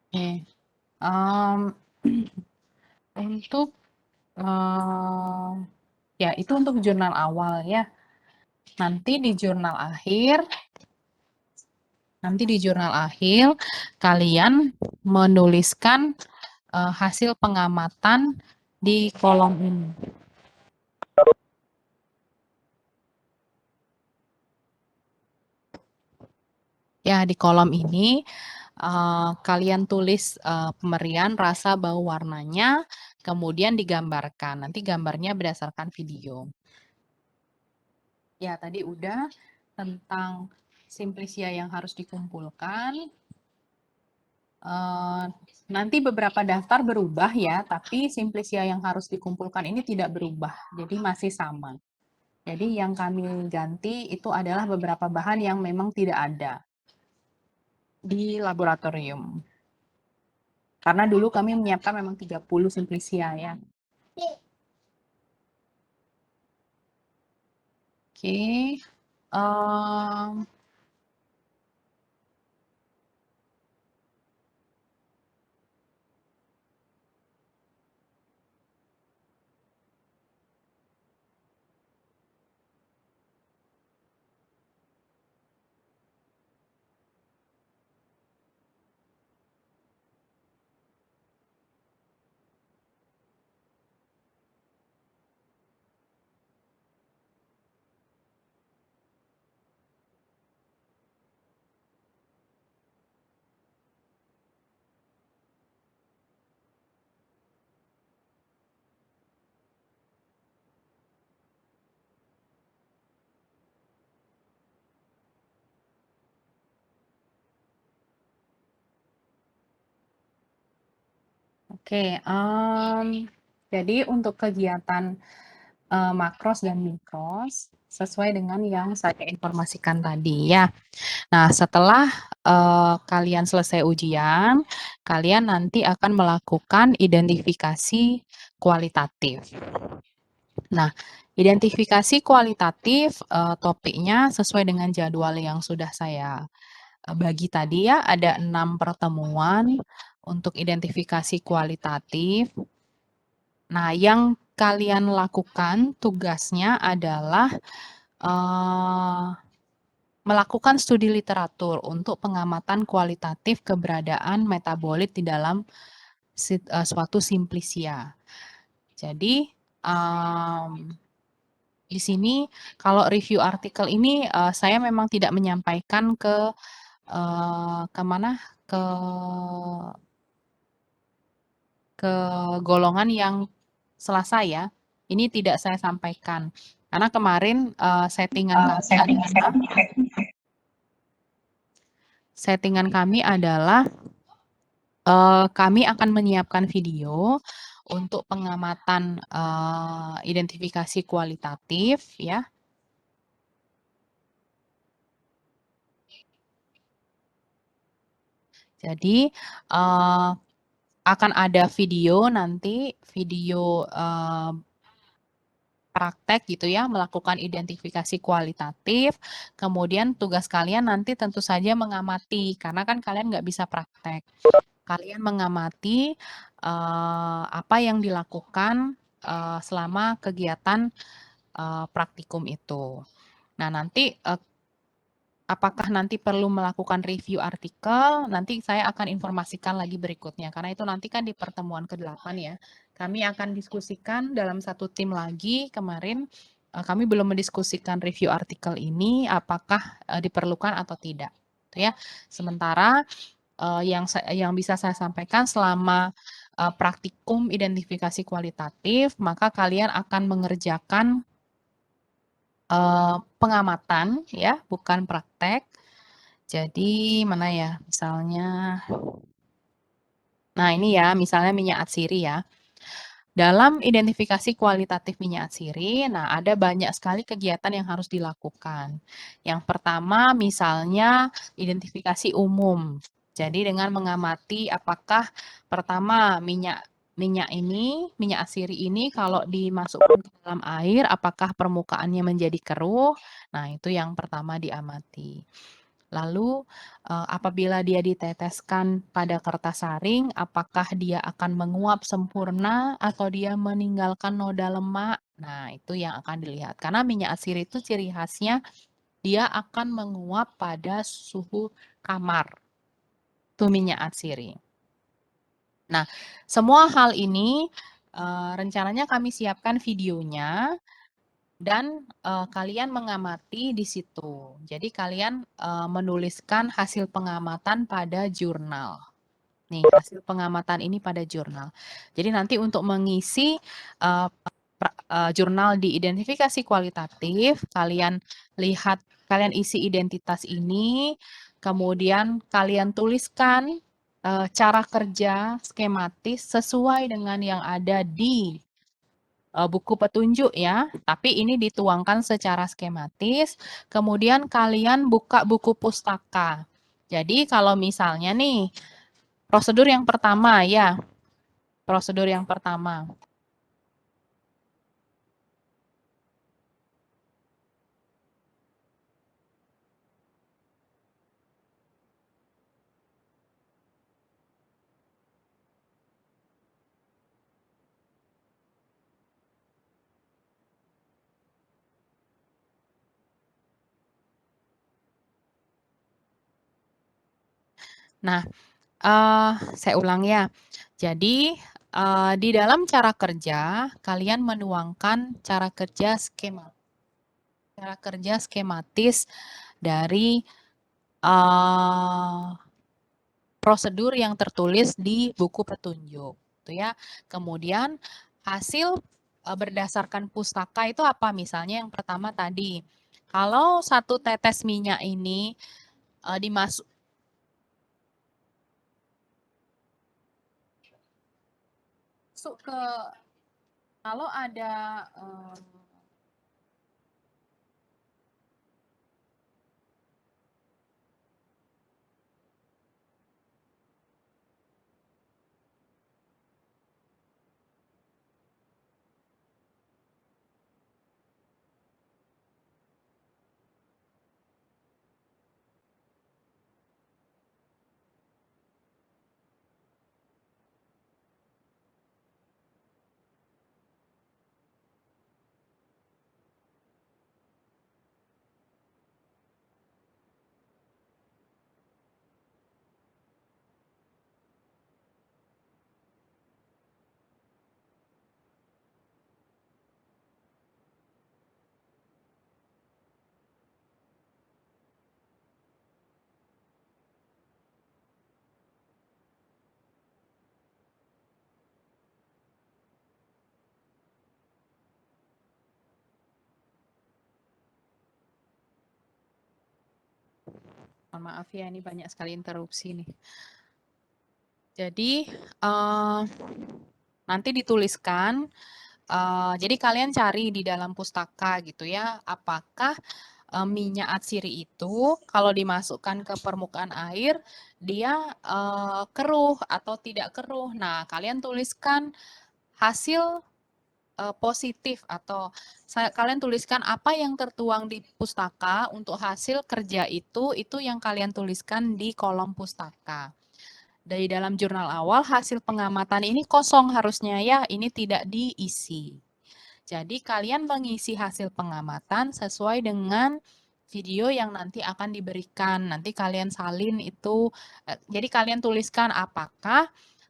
Oke, mmm, untuk, ya itu untuk jurnal awal ya. Nanti di jurnal akhir kalian menuliskan, hasil pengamatan di kolom ini. Ya, di kolom ini, kalian tulis, pemberian, rasa, bau, warnanya, kemudian digambarkan. Nanti gambarnya berdasarkan video. Ya, tadi udah tentang Simplicia yang harus dikumpulkan. Nanti beberapa daftar berubah ya, tapi Simplicia yang harus dikumpulkan ini tidak berubah, jadi masih sama. Jadi yang kami ganti itu adalah beberapa bahan yang memang tidak ada di laboratorium. Karena dulu kami menyiapkan memang 30 Simplicia ya. Oke. Oke, jadi untuk kegiatan makros dan mikros sesuai dengan yang saya informasikan tadi ya. Nah, setelah kalian selesai ujian, kalian nanti akan melakukan identifikasi kualitatif. Nah, identifikasi kualitatif topiknya sesuai dengan jadwal yang sudah saya bagi tadi ya, ada 6 pertemuan untuk identifikasi kualitatif. Nah, yang kalian lakukan tugasnya adalah melakukan studi literatur untuk pengamatan kualitatif keberadaan metabolit di dalam suatu Simplicia. Jadi, di sini kalau review artikel ini saya memang tidak menyampaikan ke mana? Ke golongan yang Selasa ya. Ini tidak saya sampaikan. Karena kemarin settingan kami adalah kami akan menyiapkan video untuk pengamatan identifikasi kualitatif ya. Jadi akan ada video nanti, video praktek gitu ya, melakukan identifikasi kualitatif, kemudian tugas kalian nanti tentu saja mengamati, karena kan kalian nggak bisa praktek. Kalian mengamati apa yang dilakukan selama kegiatan praktikum itu. Nah, nanti apakah nanti perlu melakukan review artikel, nanti saya akan informasikan lagi berikutnya, karena itu nanti kan di pertemuan ke-8 ya. Kami akan diskusikan dalam satu tim lagi, kemarin kami belum mendiskusikan review artikel ini, apakah diperlukan atau tidak. Ya. Sementara yang bisa saya sampaikan selama praktikum identifikasi kualitatif, maka kalian akan mengerjakan pengamatan ya, bukan praktek. Jadi mana ya, misalnya, nah ini ya, misalnya minyak atsiri ya. Dalam identifikasi kualitatif minyak atsiri, nah ada banyak sekali kegiatan yang harus dilakukan. Yang pertama misalnya identifikasi umum. Jadi dengan mengamati apakah pertama minyak atsiri ini kalau dimasukkan ke dalam air, apakah permukaannya menjadi keruh? Nah itu yang pertama diamati. Lalu, apabila dia diteteskan pada kertas saring, apakah dia akan menguap sempurna atau dia meninggalkan noda lemak? Nah, itu yang akan dilihat. Karena minyak atsiri itu ciri khasnya dia akan menguap pada suhu kamar. Itu minyak atsiri. Nah, semua hal ini rencananya kami siapkan videonya dan kalian mengamati di situ. Jadi kalian menuliskan hasil pengamatan pada jurnal. Nih, hasil pengamatan ini pada jurnal. Jadi nanti untuk mengisi jurnal di identifikasi kualitatif, kalian lihat, kalian isi identitas ini, kemudian kalian tuliskan cara kerja skematis sesuai dengan yang ada di buku petunjuk ya, tapi ini dituangkan secara skematis. Kemudian kalian buka buku pustaka. Jadi kalau misalnya nih, prosedur yang pertama ya, prosedur yang pertama. Nah, saya ulang ya. Jadi, di dalam cara kerja, kalian menuangkan cara kerja skematis dari prosedur yang tertulis di buku petunjuk, gitu ya. Kemudian hasil berdasarkan pustaka itu apa? Misalnya yang pertama tadi, kalau 1 tetes minyak ini dimasuk ke, kalau ada mohon maaf ya, ini banyak sekali interupsi nih. Jadi, nanti dituliskan, jadi kalian cari di dalam pustaka gitu ya, apakah minyak atsiri itu kalau dimasukkan ke permukaan air, dia keruh atau tidak keruh. Nah, kalian tuliskan hasil positif atau kalian tuliskan apa yang tertuang di pustaka untuk hasil kerja itu yang kalian tuliskan di kolom pustaka. Dari dalam jurnal awal hasil pengamatan ini kosong harusnya ya, ini tidak diisi. Jadi kalian mengisi hasil pengamatan sesuai dengan video yang nanti akan diberikan. Nanti kalian salin itu, jadi kalian tuliskan apakah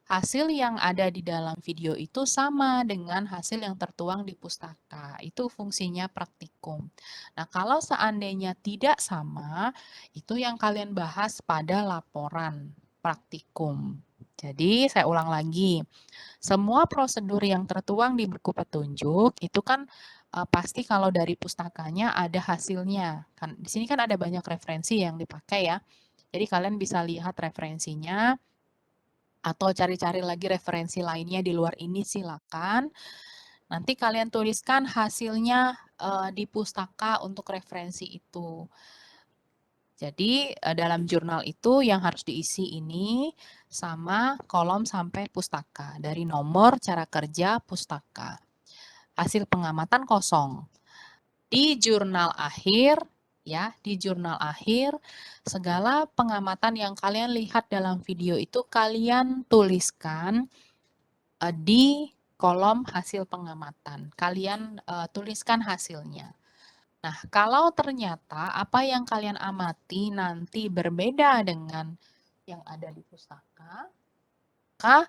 hasil yang ada di dalam video itu sama dengan hasil yang tertuang di pustaka. Itu fungsinya praktikum. Nah, kalau seandainya tidak sama, itu yang kalian bahas pada laporan praktikum. Jadi, saya ulang lagi. Semua prosedur yang tertuang di buku petunjuk itu kan pasti kalau dari pustakanya ada hasilnya. Kan di sini kan ada banyak referensi yang dipakai ya. Jadi kalian bisa lihat referensinya atau cari-cari lagi referensi lainnya di luar ini silakan. Nanti kalian tuliskan hasilnya di pustaka untuk referensi itu. Jadi dalam jurnal itu yang harus diisi ini sama kolom sampai pustaka. Dari nomor, cara kerja, pustaka. Hasil pengamatan kosong. Di jurnal akhir ya, di jurnal akhir, segala pengamatan yang kalian lihat dalam video itu kalian tuliskan di kolom hasil pengamatan. Kalian tuliskan hasilnya. Nah, kalau ternyata apa yang kalian amati nanti berbeda dengan yang ada di pustaka, maka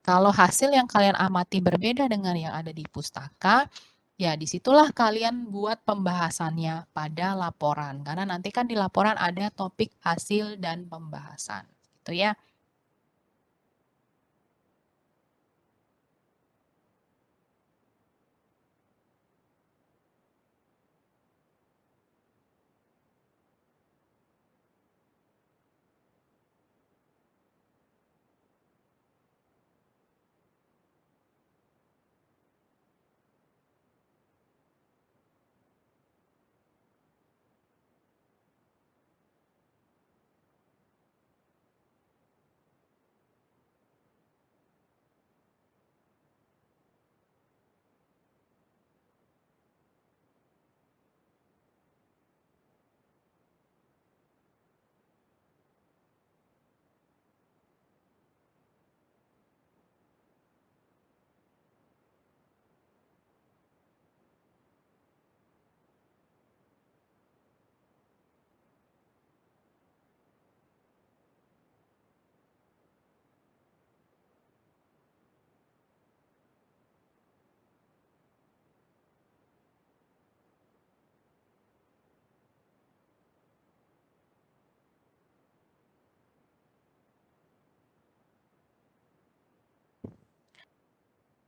kalau hasil yang kalian amati berbeda dengan yang ada di pustaka, ya disitulah kalian buat pembahasannya pada laporan. Karena nanti kan di laporan ada topik hasil dan pembahasan. Gitu ya.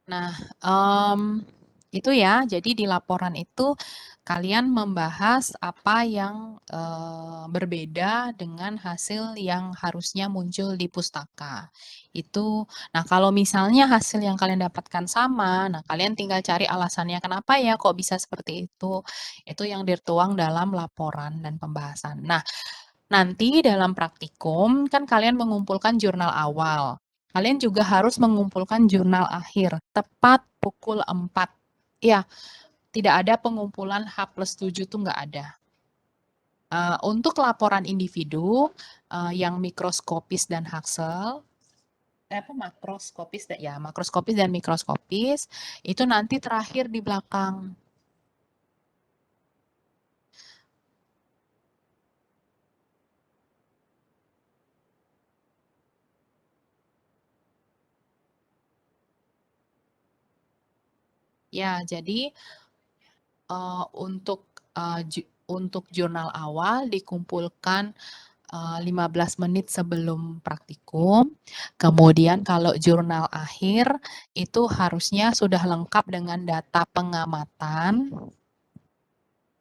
Nah, itu ya. Jadi di laporan itu kalian membahas apa yang berbeda dengan hasil yang harusnya muncul di pustaka. Itu, nah kalau misalnya hasil yang kalian dapatkan sama, nah kalian tinggal cari alasannya kenapa ya kok bisa seperti itu. Itu yang dituang dalam laporan dan pembahasan. Nah, nanti dalam praktikum kan kalian mengumpulkan jurnal awal. Kalian juga harus mengumpulkan jurnal akhir tepat pukul 4. Ya, tidak ada pengumpulan H+7 tuh nggak ada. Untuk laporan individu yang mikroskopis dan Haxel, makroskopis dan mikroskopis itu nanti terakhir di belakang. Ya, jadi untuk jurnal awal dikumpulkan 15 menit sebelum praktikum. Kemudian kalau jurnal akhir itu harusnya sudah lengkap dengan data pengamatan.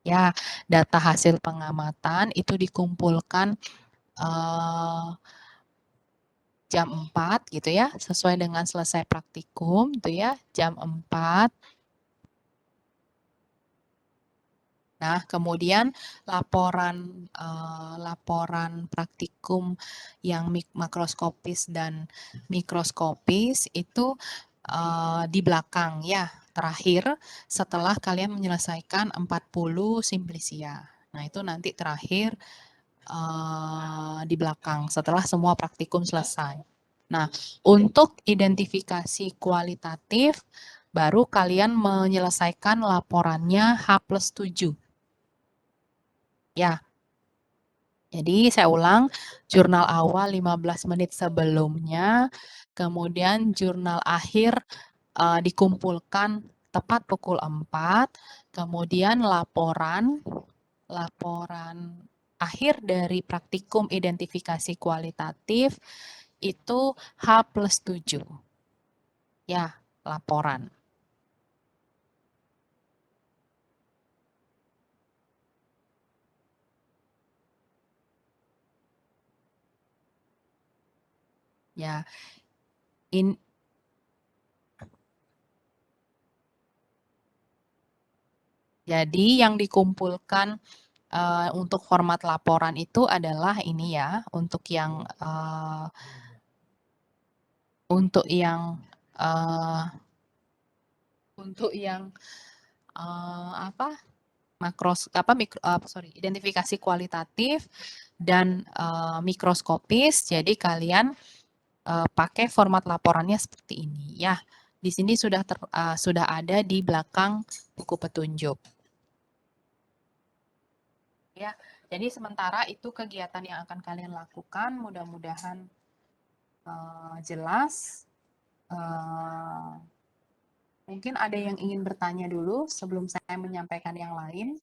Ya, data hasil pengamatan itu dikumpulkan jam 4 gitu ya, sesuai dengan selesai praktikum gitu ya, jam 4. Nah, kemudian laporan praktikum yang makroskopis dan mikroskopis itu di belakang ya, terakhir setelah kalian menyelesaikan 40 simplisia. Nah, itu nanti terakhir di belakang setelah semua praktikum selesai. Nah, untuk identifikasi kualitatif baru kalian menyelesaikan laporannya H+7. Ya, jadi saya ulang, jurnal awal 15 menit sebelumnya, kemudian jurnal akhir dikumpulkan tepat pukul 4, kemudian laporan akhir dari praktikum identifikasi kualitatif itu H+7. Ya, laporan. Ya, jadi yang dikumpulkan untuk format laporan itu adalah ini ya, untuk yang untuk yang uh, untuk yang apa? identifikasi kualitatif dan mikroskopis. Jadi kalian pakai format laporannya seperti ini ya. Di sini sudah ada di belakang buku petunjuk. Ya, jadi sementara itu kegiatan yang akan kalian lakukan. Mudah-mudahan jelas. Mungkin ada yang ingin bertanya dulu sebelum saya menyampaikan yang lain.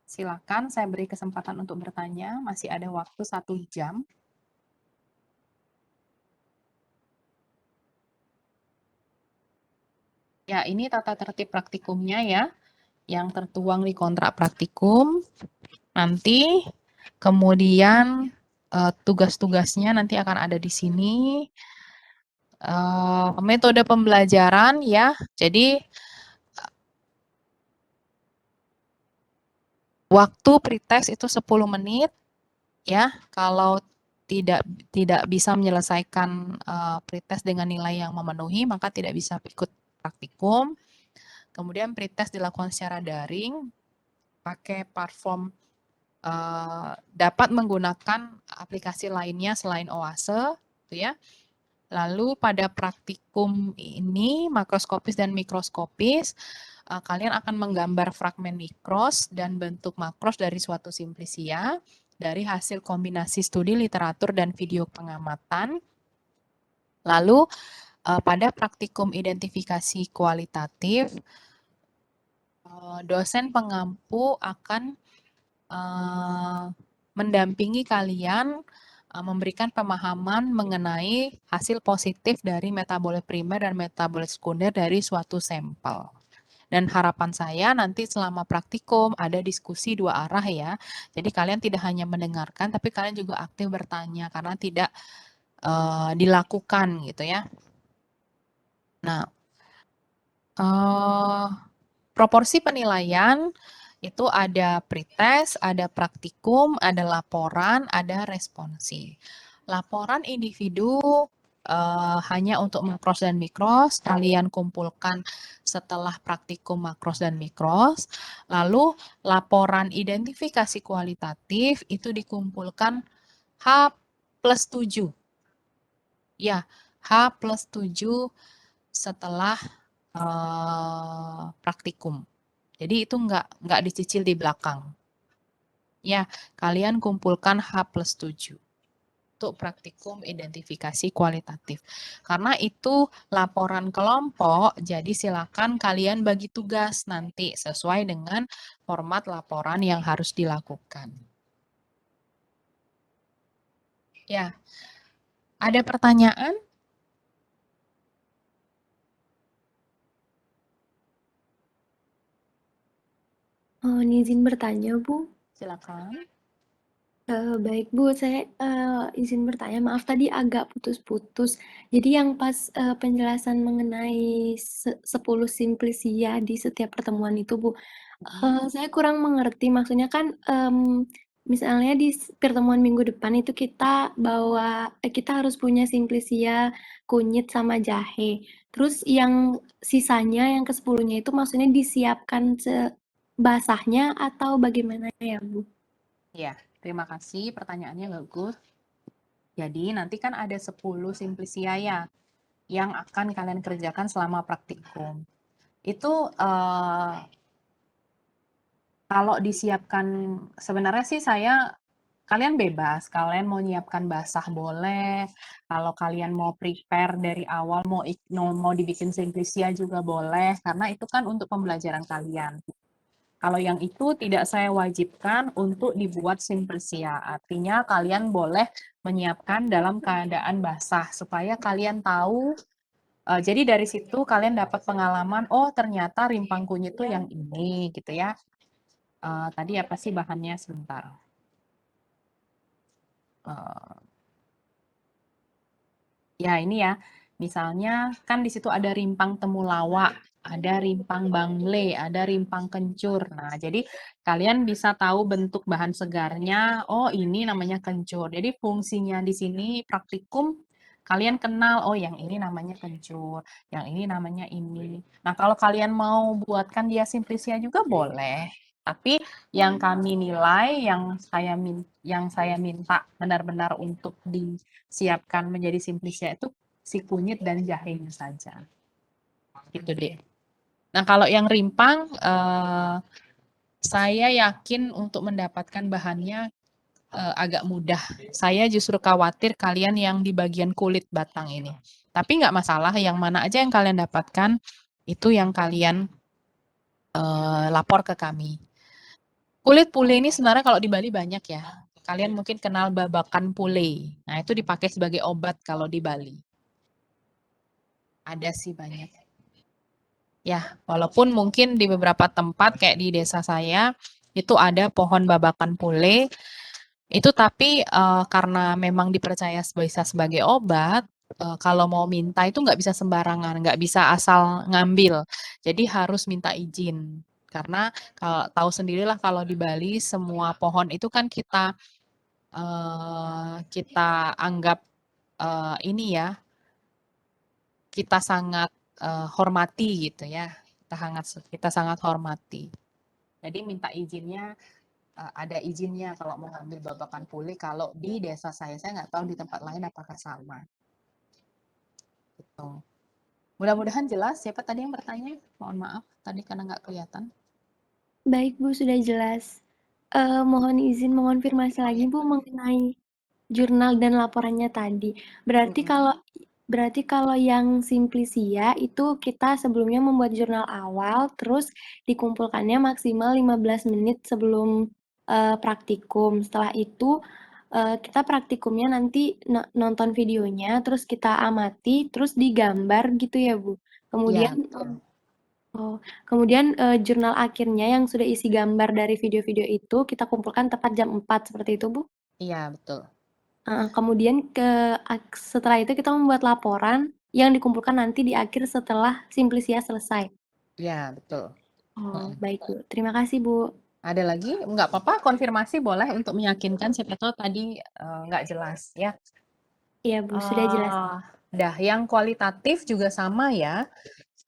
Silakan, saya beri kesempatan untuk bertanya. Masih ada waktu 1 jam. Ya, ini tata tertib praktikumnya ya, yang tertuang di kontrak praktikum. Nanti, kemudian tugas-tugasnya nanti akan ada di sini. Metode pembelajaran ya, jadi waktu pretest itu 10 menit ya. Kalau tidak bisa menyelesaikan pretest dengan nilai yang memenuhi, maka tidak bisa ikut praktikum. Kemudian pretest dilakukan secara daring, pakai platform, dapat menggunakan aplikasi lainnya selain Oase, gitu ya. Lalu pada praktikum ini, makroskopis dan mikroskopis, kalian akan menggambar fragmen mikros dan bentuk makros dari suatu simplisia, dari hasil kombinasi studi literatur dan video pengamatan. Lalu pada praktikum identifikasi kualitatif, dosen pengampu akan mendampingi kalian, memberikan pemahaman mengenai hasil positif dari metabolit primer dan metabolit sekunder dari suatu sampel. Dan harapan saya nanti selama praktikum ada diskusi 2 arah ya. Jadi kalian tidak hanya mendengarkan, tapi kalian juga aktif bertanya karena tidak dilakukan gitu ya. Nah, proporsi penilaian itu ada pretest, ada praktikum, ada laporan, ada responsi. Laporan individu hanya untuk makros dan mikros, kalian kumpulkan setelah praktikum makros dan mikros. Lalu laporan identifikasi kualitatif itu dikumpulkan H+7. Ya, H+7 setelah praktikum. Jadi itu nggak dicicil di belakang. Ya, kalian kumpulkan H+7 untuk praktikum identifikasi kualitatif. Karena itu laporan kelompok, jadi silakan kalian bagi tugas nanti sesuai dengan format laporan yang harus dilakukan. Ya, ada pertanyaan? Izin bertanya, Bu. Silakan. Baik, Bu, saya izin bertanya. Maaf tadi agak putus-putus. Jadi yang pas penjelasan mengenai 10 simplisia di setiap pertemuan itu, Bu, saya kurang mengerti. Maksudnya kan misalnya di pertemuan minggu depan itu kita harus punya simplisia kunyit sama jahe. Terus yang sisanya, yang ke-10-nya itu maksudnya disiapkan basahnya atau bagaimana ya, Bu? Ya, terima kasih pertanyaannya bagus. Jadi nanti kan ada 10 simplisia ya yang akan kalian kerjakan selama praktikum. Itu kalau disiapkan, sebenarnya sih kalian bebas, kalian mau nyiapkan basah boleh, kalau kalian mau prepare dari awal, mau dibikin simplisia juga boleh, karena itu kan untuk pembelajaran kalian. Kalau yang itu tidak saya wajibkan untuk dibuat simplisia, artinya kalian boleh menyiapkan dalam keadaan basah, supaya kalian tahu, jadi dari situ kalian dapat pengalaman, oh ternyata rimpang kunyit itu yang ini, gitu ya. Tadi apa sih bahannya sebentar. Ya ini ya, misalnya kan di situ ada rimpang temulawak, ada rimpang bangle, ada rimpang kencur. Nah, jadi kalian bisa tahu bentuk bahan segarnya. Oh, ini namanya kencur. Jadi fungsinya di sini praktikum kalian kenal, oh yang ini namanya kencur, yang ini namanya ini. Nah, kalau kalian mau buatkan dia simplisia juga boleh. Tapi yang kami nilai, yang saya minta benar-benar untuk disiapkan menjadi simplisia itu si kunyit dan jahenya saja. Gitu deh. Nah, kalau yang rimpang, saya yakin untuk mendapatkan bahannya agak mudah. Saya justru khawatir kalian yang di bagian kulit batang ini. Tapi nggak masalah, yang mana aja yang kalian dapatkan, itu yang kalian lapor ke kami. Kulit pule ini sebenarnya kalau di Bali banyak ya. Kalian mungkin kenal babakan pule. Nah, itu dipakai sebagai obat kalau di Bali. Ada sih banyak. Ya, walaupun mungkin di beberapa tempat kayak di desa saya itu ada pohon babakan pule. Itu tapi karena memang dipercaya bisa sebagai obat, kalau mau minta itu nggak bisa sembarangan, nggak bisa asal ngambil. Jadi harus minta izin. Karena kalau tahu sendirilah kalau di Bali semua pohon itu kan kita anggap ini ya, kita sangat hormati gitu ya. Kita sangat hormati. Jadi minta izinnya ada izinnya kalau mau ngambil babakan pule kalau di desa saya nggak tahu di tempat lain apakah sama. Gitu. Mudah-mudahan jelas. Siapa tadi yang bertanya? Mohon maaf tadi karena nggak kelihatan. Baik Bu, sudah jelas. Mohon izin mengonfirmasi lagi Bu mengenai jurnal dan laporannya tadi. Berarti Mm-mm. kalau berarti kalau yang Simplisia itu kita sebelumnya membuat jurnal awal, terus dikumpulkannya maksimal 15 menit sebelum praktikum. Setelah itu kita praktikumnya nanti nonton videonya, terus kita amati, terus digambar gitu ya Bu. Ya, Kemudian betul. oh, kemudian jurnal akhirnya yang sudah isi gambar dari video-video itu kita kumpulkan tepat jam 4 seperti itu Bu. Iya, betul. Kemudian setelah itu kita membuat laporan yang dikumpulkan nanti di akhir setelah Simplisia selesai. Ya, betul. Oh, Mm-mm. baik Bu. Terima kasih Bu. Ada lagi? Nggak apa-apa, konfirmasi boleh untuk meyakinkan siapa tahu tadi nggak jelas ya. Iya Bu, sudah jelas. Dah, yang kualitatif juga sama ya.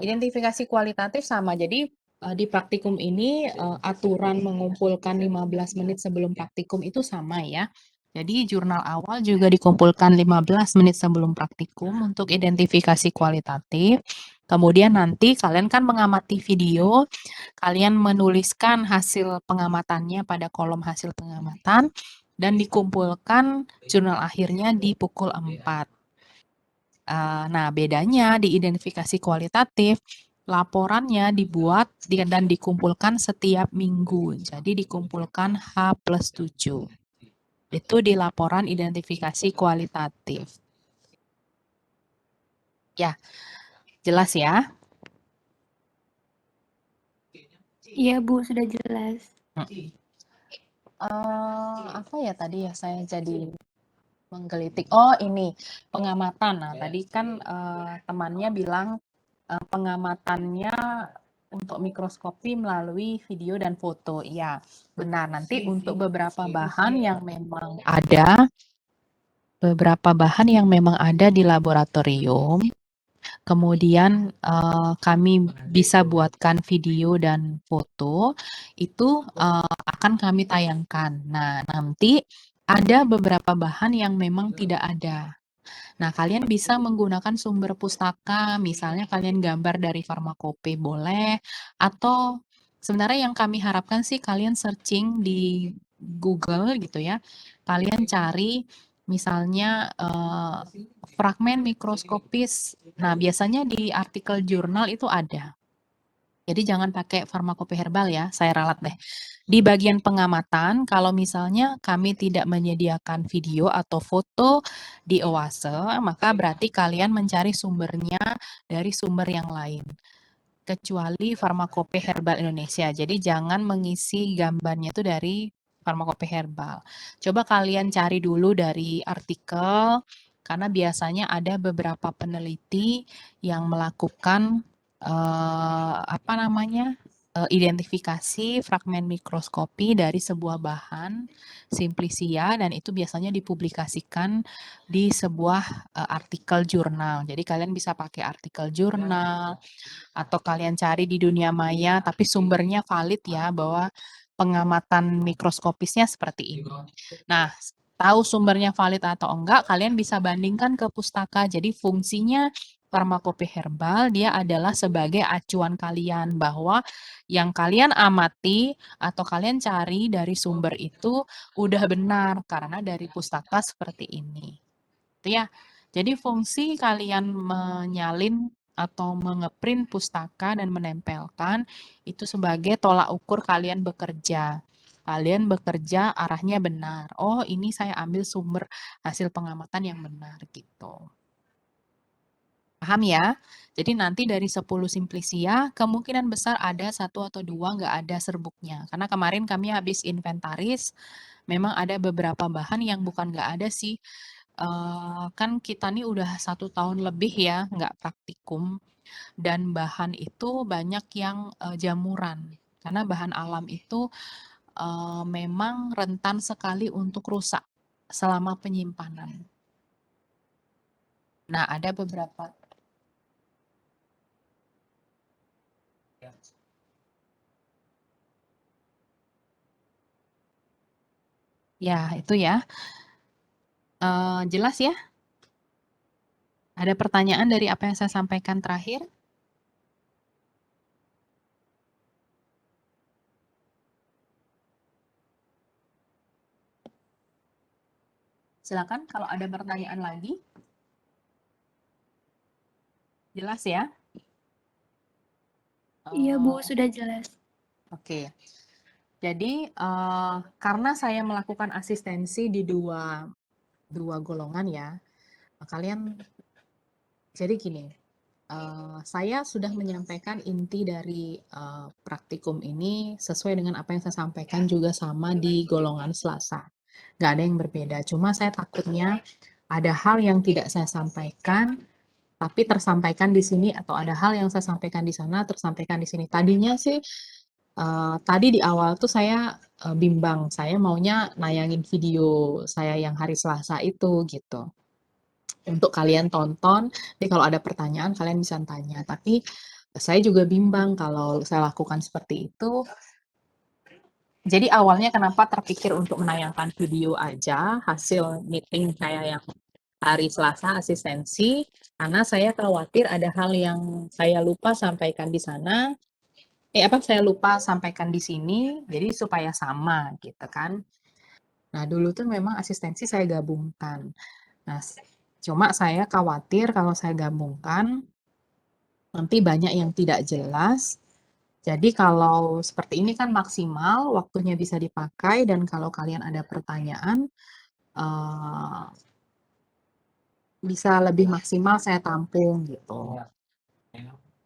Identifikasi kualitatif sama. Jadi di praktikum ini aturan mengumpulkan 15 menit sebelum praktikum itu sama ya. Jadi jurnal awal juga dikumpulkan 15 menit sebelum praktikum untuk identifikasi kualitatif. Kemudian nanti kalian kan mengamati video, kalian menuliskan hasil pengamatannya pada kolom hasil pengamatan dan dikumpulkan jurnal akhirnya di pukul 4. Nah, bedanya di identifikasi kualitatif, laporannya dibuat dan dikumpulkan setiap minggu. Jadi dikumpulkan H+7. Itu di laporan identifikasi kualitatif. Ya, jelas ya? Iya Bu, sudah jelas. Apa ya tadi ya saya jadi menggelitik. Oh, ini pengamatan. Nah, tadi kan temannya bilang pengamatannya untuk mikroskopi melalui video dan foto. Iya, benar. Nanti untuk beberapa bahan yang memang ada di laboratorium, kemudian kami bisa buatkan video dan foto, itu akan kami tayangkan. Nah, nanti ada beberapa bahan yang memang tidak ada. Nah, kalian bisa menggunakan sumber pustaka, misalnya kalian gambar dari farmakope boleh, atau sebenarnya yang kami harapkan sih kalian searching di Google gitu ya. Kalian cari misalnya fragmen mikroskopis. Nah, biasanya di artikel jurnal itu ada. Jadi jangan pakai farmakope herbal ya, saya ralat deh. Di bagian pengamatan, kalau misalnya kami tidak menyediakan video atau foto di Oase, maka berarti kalian mencari sumbernya dari sumber yang lain. Kecuali Farmakope Herbal Indonesia. Jadi jangan mengisi gambarnya itu dari Farmakope Herbal. Coba kalian cari dulu dari artikel, karena biasanya ada beberapa peneliti yang melakukan apa namanya identifikasi fragmen mikroskopi dari sebuah bahan simplisia dan itu biasanya dipublikasikan di sebuah artikel jurnal. Jadi kalian bisa pakai artikel jurnal atau kalian cari di dunia maya tapi sumbernya valid ya bahwa pengamatan mikroskopisnya seperti ini. Nah, tahu sumbernya valid atau enggak, kalian bisa bandingkan ke pustaka. Jadi fungsinya farmakope herbal dia adalah sebagai acuan kalian bahwa yang kalian amati atau kalian cari dari sumber itu udah benar karena dari pustaka seperti ini. Itu ya. Jadi fungsi kalian menyalin atau mengeprint pustaka dan menempelkan itu sebagai tolak ukur kalian bekerja. Kalian bekerja arahnya benar. Oh, ini saya ambil sumber hasil pengamatan yang benar gitu. Paham ya? Jadi nanti dari 10 simplisia, kemungkinan besar ada 1 atau 2 nggak ada serbuknya. Karena kemarin kami habis inventaris, memang ada beberapa bahan yang bukan nggak ada sih, kan kita nih udah 1 tahun lebih ya nggak praktikum, dan bahan itu banyak yang, jamuran. Karena bahan alam itu, memang rentan sekali untuk rusak selama penyimpanan. Nah, ada beberapa ya, itu ya. Jelas ya? Ada pertanyaan dari apa yang saya sampaikan terakhir? Silakan kalau ada pertanyaan lagi. Jelas ya? Iya Bu, Oh, sudah jelas. oke. Jadi, karena saya melakukan asistensi di dua golongan ya, kalian jadi gini, saya sudah menyampaikan inti dari, praktikum ini sesuai dengan apa yang saya sampaikan juga sama di golongan Selasa. Nggak ada yang berbeda, cuma saya takutnya ada hal yang tidak saya sampaikan, tapi tersampaikan di sini atau ada hal yang saya sampaikan di sana tersampaikan di sini. Tadinya sih, tadi di awal tuh saya, bimbang, saya maunya nayangin video saya yang hari Selasa itu gitu, untuk kalian tonton, jadi kalau ada pertanyaan kalian bisa tanya. Tapi saya juga bimbang kalau saya lakukan seperti itu. Jadi awalnya kenapa terpikir untuk menayangkan video aja hasil meeting saya yang hari Selasa asistensi, karena saya khawatir ada hal yang saya lupa sampaikan di sana, saya lupa sampaikan di sini, jadi supaya sama gitu kan. Nah, dulu tuh memang asistensi saya gabungkan. Nah, cuma saya khawatir kalau saya gabungkan, nanti banyak yang tidak jelas. Jadi kalau seperti ini kan maksimal, waktunya bisa dipakai, dan kalau kalian ada pertanyaan, eh, bisa lebih maksimal saya tampung gitu.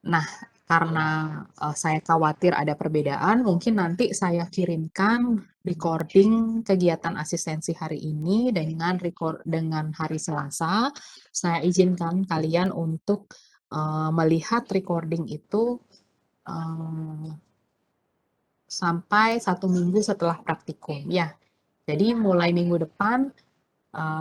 Nah, karena saya khawatir ada perbedaan, mungkin nanti saya kirimkan recording kegiatan asistensi hari ini dengan hari Selasa. Saya izinkan kalian untuk melihat recording itu sampai 1 minggu setelah praktikum. Ya, jadi mulai minggu depan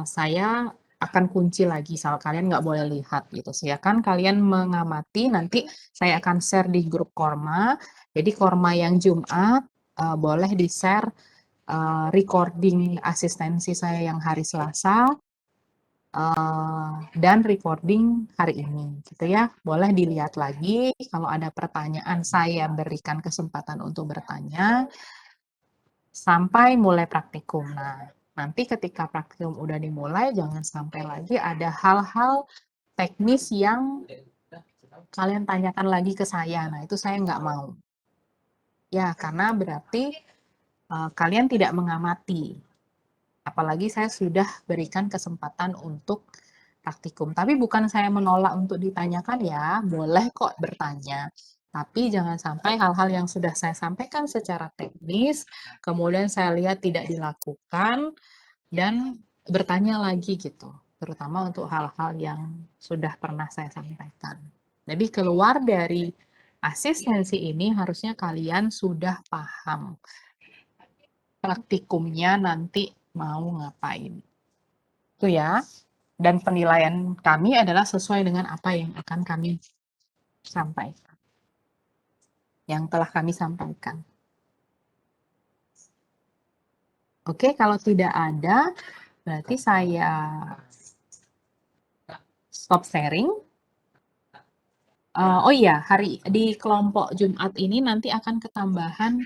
saya akan kunci lagi, soal kalian nggak boleh lihat gitu. Silakan kalian mengamati, nanti saya akan share di grup Korma. Jadi Korma yang Jumat boleh di-share recording asistensi saya yang hari Selasa dan recording hari ini, gitu ya. Boleh dilihat lagi. Kalau ada pertanyaan, saya berikan kesempatan untuk bertanya sampai mulai praktikum. Nah, nanti ketika praktikum udah dimulai, jangan sampai lagi ada hal-hal teknis yang kalian tanyakan lagi ke saya. Nah, itu saya nggak mau. Ya, karena berarti kalian tidak mengamati. Apalagi saya sudah berikan kesempatan untuk praktikum. Tapi bukan saya menolak untuk ditanyakan ya, boleh kok bertanya. Tapi jangan sampai hal-hal yang sudah saya sampaikan secara teknis, kemudian saya lihat tidak dilakukan, dan bertanya lagi gitu, terutama untuk hal-hal yang sudah pernah saya sampaikan. Jadi keluar dari asistensi ini harusnya kalian sudah paham praktikumnya nanti mau ngapain. Itu ya. Dan penilaian kami adalah sesuai dengan apa yang akan kami sampaikan. Yang telah kami sampaikan. Oke, kalau tidak ada, berarti saya stop sharing. Oh iya, di kelompok Jumat ini nanti akan ketambahan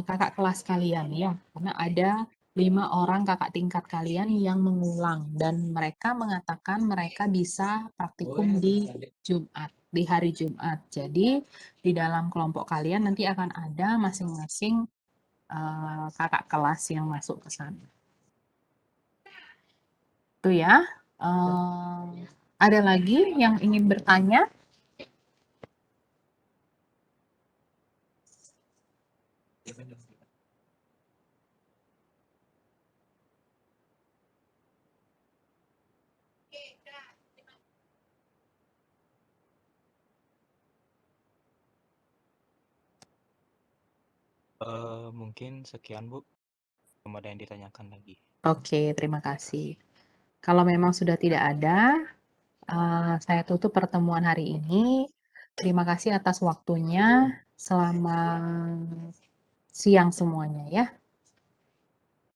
kakak kelas kalian ya, karena ada 5 orang kakak tingkat kalian yang mengulang dan mereka mengatakan mereka bisa praktikum di Jumat, di hari Jumat. Jadi di dalam kelompok kalian nanti akan ada masing-masing kakak kelas yang masuk ke sana. Itu ya. Ada lagi yang ingin bertanya? Mungkin sekian, Bu. Belum ada yang ditanyakan lagi. Oke, terima kasih. Kalau memang sudah tidak ada, saya tutup pertemuan hari ini. Terima kasih atas waktunya. Selamat siang semuanya ya.